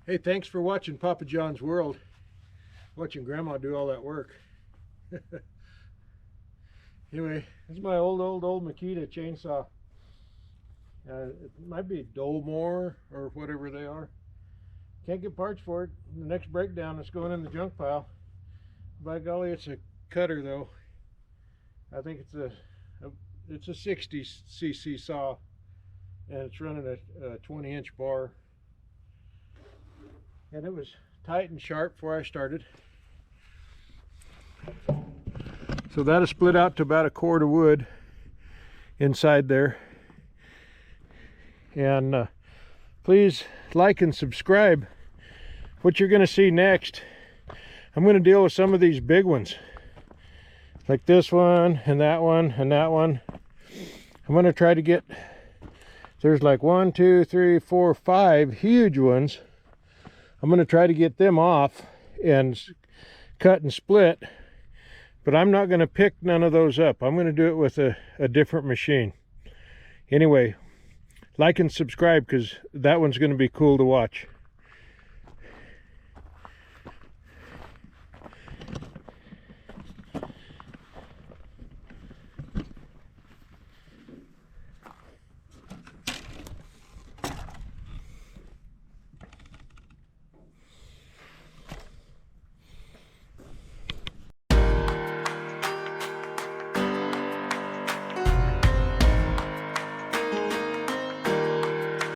Hey, thanks for watching Papa John's World. Watching Grandma do all that work. Anyway, this is my old Makita chainsaw. It might be Dolmore or whatever they are. Can't get parts for it. The next breakdown is going in the junk pile. By golly, it's a cutter though. I think it's a 60cc saw, and it's running a 20-inch bar. And it was tight and sharp before I started. So that'll split out to about a cord of wood inside there. And please like and subscribe. What you're going to see next, I'm going to deal with some of these big ones, like this one and that one and that one. I'm going to try to get, there's like 1, 2, 3, 4, 5 huge ones. I'm going to try to get them off and cut and split, but I'm not going to pick none of those up. I'm going to do it with a different machine. Anyway, like and subscribe, because that one's going to be cool to watch.